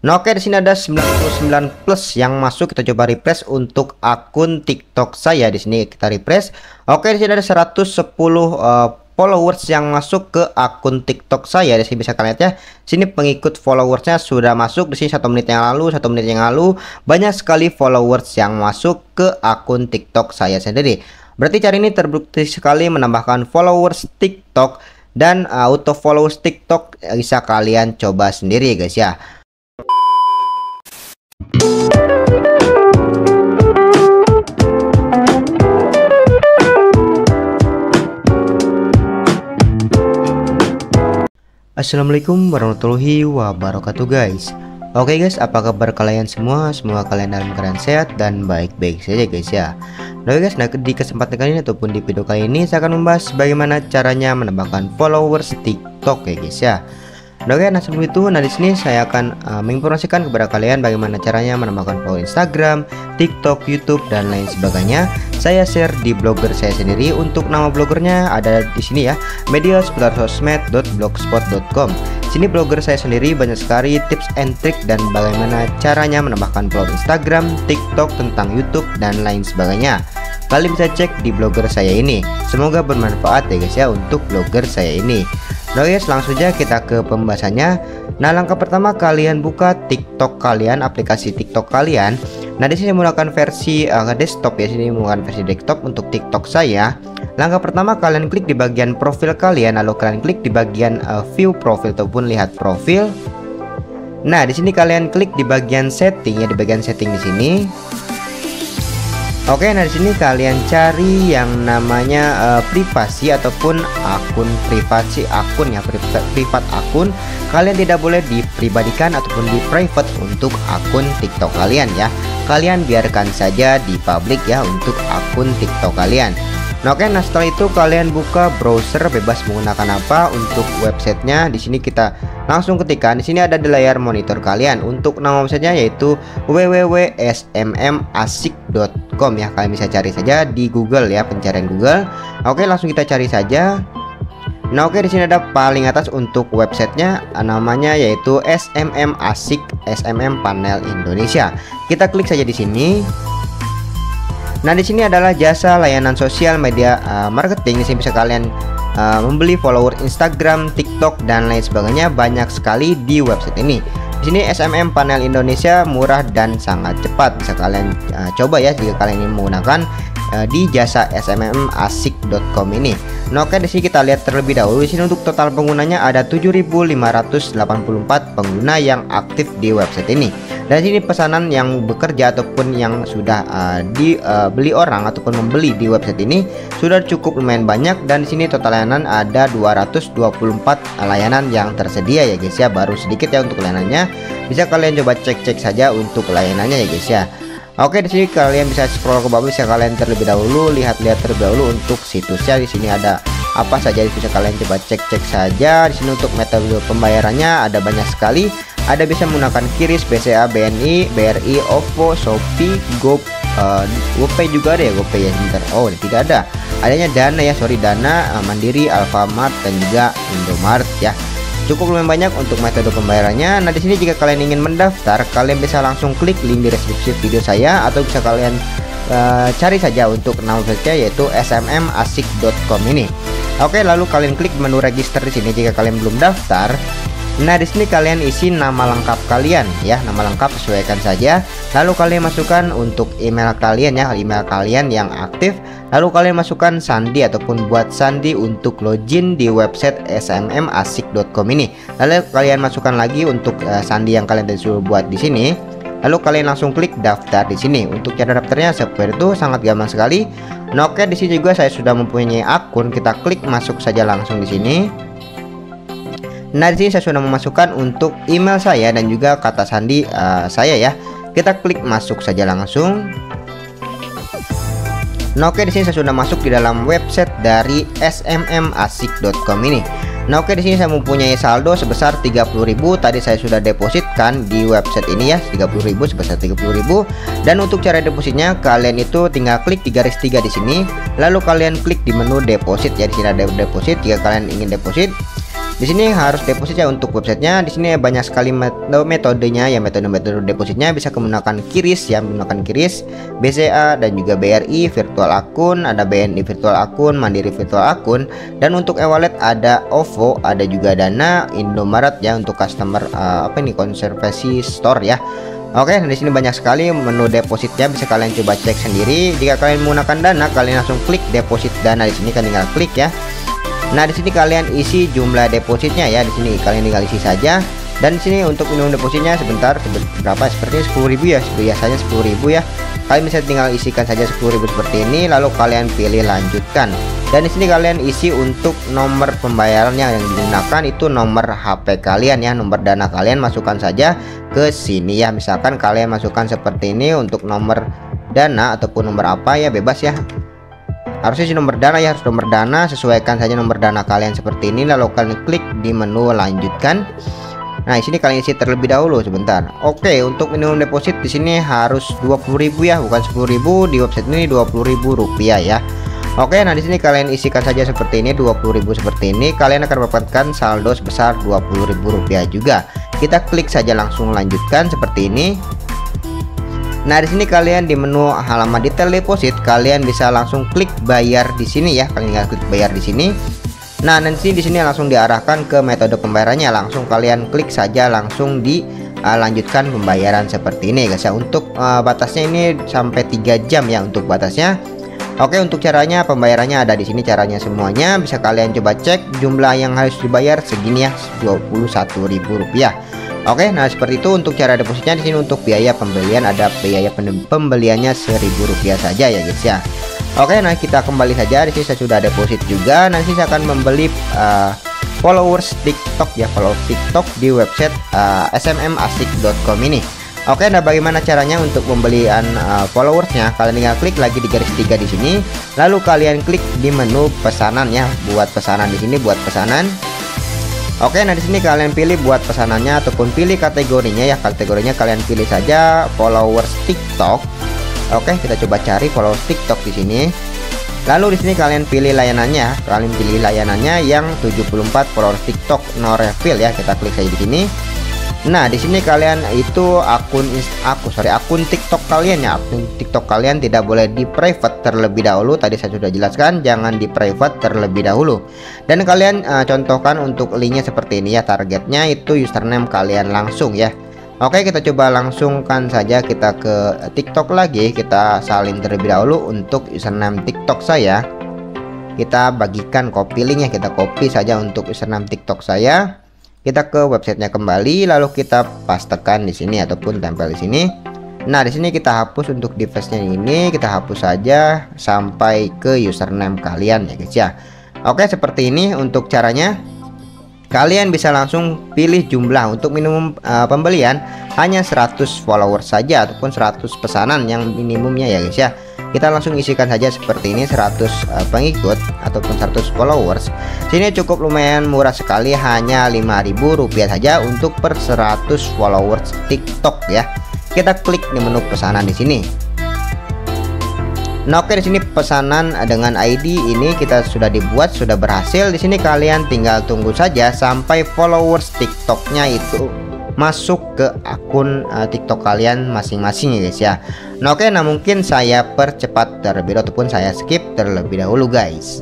Nah, oke, di sini ada 99 plus yang masuk. Kita coba refresh untuk akun TikTok saya. Di sini kita refresh. Oke, di sini ada 110 followers yang masuk ke akun TikTok saya. Di sini bisa kalian lihat ya. Sini pengikut followersnya sudah masuk. Di sini 1 menit yang lalu, 1 menit yang lalu, banyak sekali followers yang masuk ke akun TikTok saya sendiri. Berarti cara ini terbukti sekali menambahkan followers TikTok, dan auto followers TikTok bisa kalian coba sendiri guys ya. Assalamualaikum warahmatullahi wabarakatuh guys. Oke guys, apa kabar kalian semua? Semoga kalian dalam keadaan sehat dan baik-baik saja guys ya. Nah guys, di kesempatan kali ini ataupun di video kali ini saya akan membahas bagaimana caranya menambahkan followers TikTok ya guys ya. Nah sebelum itu, di sini saya akan menginformasikan kepada kalian bagaimana caranya menambahkan follow Instagram, TikTok, YouTube dan lain sebagainya. Saya share di blogger saya sendiri. Untuk nama bloggernya ada di sini ya, mediaseputar-sosmed.blogspot.com. Sini blogger saya sendiri banyak sekali tips and trick dan bagaimana caranya menambahkan follow Instagram, TikTok, tentang YouTube dan lain sebagainya. Kalian bisa cek di blogger saya ini. Semoga bermanfaat ya guys ya untuk blogger saya ini. Nah guys, langsung saja kita ke pembahasannya. Nah, langkah pertama kalian buka TikTok kalian, aplikasi TikTok kalian. Nah, di sini menggunakan versi desktop ya, sini menggunakan versi desktop untuk TikTok saya. Langkah pertama kalian klik di bagian profil kalian, lalu kalian klik di bagian view profil ataupun lihat profil. Nah, di sini kalian klik di bagian setting ya, di bagian setting di sini. Oke, nah di sini kalian cari yang namanya privasi ataupun akun privasi akun ya, privat akun. Kalian tidak boleh dipribadikan ataupun di private untuk akun TikTok kalian ya. Kalian biarkan saja di public ya untuk akun TikTok kalian. Nah, oke, nah setelah itu kalian buka browser bebas menggunakan apa untuk websitenya. Di sini kita langsung ketikkan. Di sini ada di layar monitor kalian. Untuk nama websitenya yaitu www.smmasik.com ya. Kalian bisa cari saja di Google ya, pencarian Google. Oke, langsung kita cari saja. Nah, oke, di sini ada paling atas untuk websitenya, namanya yaitu SMM Asik, SMM Panel Indonesia. Kita klik saja di sini. Nah, di sini adalah jasa layanan sosial media marketing. Di sini bisa kalian membeli follower Instagram, TikTok dan lain sebagainya, banyak sekali di website ini. Di sini SMM Panel Indonesia, murah dan sangat cepat. Bisa kalian coba ya jika kalian ingin menggunakan di jasa smmasik.com ini. Nah, oke, di sini kita lihat terlebih dahulu. Di sini untuk total penggunanya ada 7.584 pengguna yang aktif di website ini. Dan sini pesanan yang bekerja ataupun yang sudah dibeli orang ataupun membeli di website ini sudah cukup lumayan banyak. Dan di sini total layanan ada 224 layanan yang tersedia ya guys ya. Baru sedikit ya untuk layanannya. Bisa kalian coba cek-cek saja untuk layanannya ya guys ya. Oke, di sini kalian bisa scroll ke bawah, bisa kalian terlebih dahulu lihat-lihat terlebih dahulu untuk situsnya. Di sini ada apa saja, bisa kalian coba cek-cek saja. Di sini untuk metode pembayarannya ada banyak sekali. Ada bisa menggunakan QRIS, BCA, BNI, BRI, OVO, Shopee, GoPay juga ada ya, GoPay ya sebentar. Oh, tidak ada. Adanya Dana ya, Dana, Mandiri, Alfamart dan juga Indomaret ya. Cukup lumayan banyak untuk metode pembayarannya. Nah, di sini jika kalian ingin mendaftar, kalian bisa langsung klik link di deskripsi video saya atau bisa kalian cari saja untuk nama websitenya yaitu smmasik.com ini. Oke, lalu kalian klik menu register di sini jika kalian belum daftar. Nah, di sini kalian isi nama lengkap kalian ya, nama lengkap sesuaikan saja. Lalu kalian masukkan untuk email kalian ya, email kalian yang aktif. Lalu kalian masukkan sandi ataupun buat sandi untuk login di website smmasik.com ini. Lalu kalian masukkan lagi untuk sandi yang kalian disuruh buat di sini. Lalu kalian langsung klik daftar di sini. Untuk cara daftarnya seperti itu, sangat gampang sekali. Nah, oke, di sini juga saya sudah mempunyai akun. Kita klik masuk saja langsung di sini. Nah, di sini saya sudah memasukkan untuk email saya dan juga kata sandi saya ya. Kita klik masuk saja langsung. Nah, oke, di sini saya sudah masuk di dalam website dari smmasik.com ini. Nah, oke, di sini saya mempunyai saldo sebesar 30.000. Tadi saya sudah depositkan di website ini ya, 30.000 sebesar 30.000. Dan untuk cara depositnya kalian itu tinggal klik di garis 3 di sini. Lalu kalian klik di menu deposit ya, di sini ada deposit. Jika kalian ingin deposit, Di sini harus deposit ya untuk websitenya. Di sini banyak sekali metodenya ya, metode depositnya bisa menggunakan QRIS ya, menggunakan QRIS, BCA dan juga BRI virtual akun, ada BNI virtual akun, Mandiri virtual akun, dan untuk e-wallet ada OVO, ada juga Dana, Indomaret ya untuk customer konservasi store ya. Oke, di sini banyak sekali menu depositnya, bisa kalian coba cek sendiri. Jika kalian menggunakan Dana, kalian langsung klik deposit Dana di sini, kalian tinggal klik ya. Nah, di sini kalian isi jumlah depositnya ya. Di sini kalian tinggal isi saja. Dan di sini untuk minimum depositnya berapa? Sepertinya 10.000 ya. Biasanya 10.000 ya. Kalian bisa tinggal isikan saja 10.000 seperti ini, lalu kalian pilih lanjutkan. Dan di sini kalian isi untuk nomor pembayarannya yang digunakan itu nomor HP kalian ya, nomor Dana kalian masukkan saja ke sini ya. Misalkan kalian masukkan seperti ini untuk nomor Dana ataupun nomor apa ya, bebas ya. Harusnya sih nomor Dana ya, harus nomor Dana, sesuaikan saja nomor Dana kalian seperti ini, lalu kalian klik di menu lanjutkan. Nah, di sini kalian isi terlebih dahulu sebentar. Oke, untuk minimum deposit di sini harus 20.000 ya, bukan 10.000. Di website ini 20.000 rupiah ya. Oke, nah di sini kalian isikan saja seperti ini, 20.000 seperti ini. Kalian akan mendapatkan saldo sebesar 20.000 rupiah juga. Kita klik saja langsung lanjutkan seperti ini. Nah, di sini kalian di menu halaman detail deposit, kalian bisa langsung klik bayar di sini ya. Kalian tinggal klik bayar di sini. Nah, nanti di sini langsung diarahkan ke metode pembayarannya. Langsung kalian klik saja langsung di lanjutkan pembayaran seperti ini guys ya. Untuk batasnya ini sampai 3 jam ya untuk batasnya. Oke, untuk caranya pembayarannya ada di sini caranya semuanya. Bisa kalian coba cek jumlah yang harus dibayar segini ya, 21.000 rupiah. Oke, nah seperti itu untuk cara depositnya. Di sini untuk biaya pembelian ada biaya pembeliannya 1.000 rupiah saja ya guys ya. Oke, nah kita kembali saja. Di sini saya sudah deposit juga. Nanti saya akan membeli followers TikTok ya, followers TikTok di website smmasik.com ini. Oke, nah bagaimana caranya untuk pembelian followersnya? Kalian tinggal klik lagi di garis 3 di sini, lalu kalian klik di menu pesanan ya, buat pesanan di sini, buat pesanan. Oke, nah di sini kalian pilih buat pesanannya ataupun pilih kategorinya ya. Kategorinya kalian pilih saja followers TikTok. Oke, kita coba cari followers TikTok di sini. Lalu di sini kalian pilih layanannya. Kalian pilih layanannya yang 74 followers TikTok no refill ya. Kita klik saja di sini. Nah, di sini kalian itu akun TikTok kalian ya. Akun TikTok kalian tidak boleh di private terlebih dahulu. Tadi saya sudah jelaskan, jangan di private terlebih dahulu. Dan kalian contohkan untuk linknya seperti ini ya. Targetnya itu username kalian langsung ya. Oke, kita coba langsungkan saja kita ke TikTok lagi. Kita salin terlebih dahulu untuk username TikTok saya. Kita bagikan copy linknya, kita copy saja untuk username TikTok saya. Kita ke websitenya kembali, lalu kita pastekan di sini ataupun tempel di sini. Nah, di sini kita hapus untuk device-nya ini, kita hapus saja sampai ke username kalian ya guys ya. Oke, seperti ini untuk caranya. Kalian bisa langsung pilih jumlah untuk minimum pembelian hanya 100 followers saja ataupun 100 pesanan yang minimumnya ya guys ya. Kita langsung isikan saja seperti ini, 100 pengikut ataupun 100 followers. Sini cukup lumayan murah sekali, hanya 5.000 rupiah saja untuk per 100 followers TikTok ya. Kita klik di menu pesanan di sini. Nah, oke, di sini pesanan dengan ID ini kita sudah dibuat, sudah berhasil. Di sini kalian tinggal tunggu saja sampai followers TikToknya itu masuk ke akun TikTok kalian masing-masing ya guys ya. Nah, oke, nah mungkin saya percepat terlebih dahulu ataupun saya skip terlebih dahulu guys.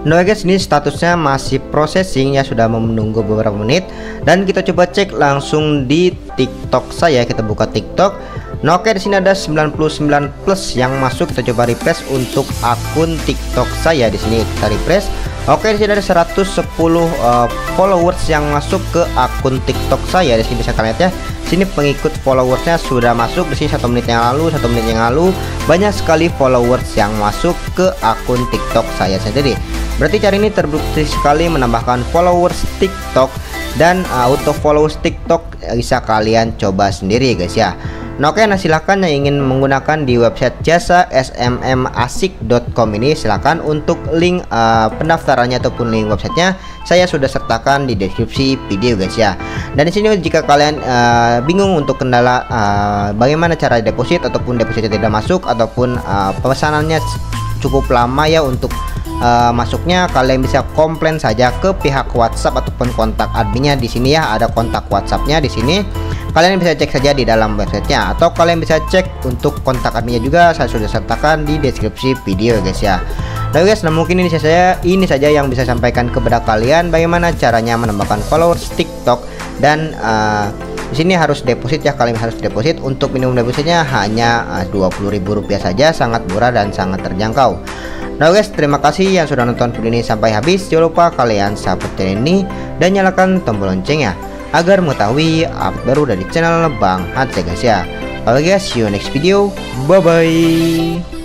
Nah guys, ini statusnya masih processing ya, sudah menunggu beberapa menit. Dan kita coba cek langsung di TikTok saya. Kita buka TikTok. Nah, oke, di sini ada 99 plus yang masuk. Kita coba refresh untuk akun TikTok saya. Di sini kita refresh. Oke, di sini ada 110 followers yang masuk ke akun TikTok saya. Di sini bisa kalian lihat ya. Sini pengikut followersnya sudah masuk. Di sini 1 menit yang lalu, 1 menit yang lalu banyak sekali followers yang masuk ke akun TikTok saya sendiri. Berarti cara ini terbukti sekali menambahkan followers TikTok, dan auto followers TikTok bisa kalian coba sendiri guys ya. Nah, oke, nah silahkan yang ingin menggunakan di website jasa smmasik.com ini, silahkan untuk link pendaftarannya ataupun link websitenya saya sudah sertakan di deskripsi video guys ya. Dan di sini jika kalian bingung untuk kendala bagaimana cara deposit ataupun depositnya tidak masuk ataupun pemesanannya cukup lama ya untuk masuknya kalian bisa komplain saja ke pihak WhatsApp ataupun kontak adminnya. Di sini ya ada kontak WhatsAppnya di sini. Kalian bisa cek saja di dalam websitenya, atau kalian bisa cek untuk kontak adminnya juga, saya sudah sertakan di deskripsi video guys ya. Nah guys, nah mungkin ini saja yang bisa sampaikan kepada kalian bagaimana caranya menambahkan followers TikTok. Dan di sini harus deposit ya, kalian harus deposit. Untuk minimum depositnya hanya Rp20.000 saja, sangat murah dan sangat terjangkau. Nah guys, terima kasih yang sudah nonton video ini sampai habis. Jangan lupa kalian subscribe channel ini dan nyalakan tombol loncengnya agar mengetahui update baru dari channel Bang Hans ya guys ya. Oke guys, see you next video. Bye bye.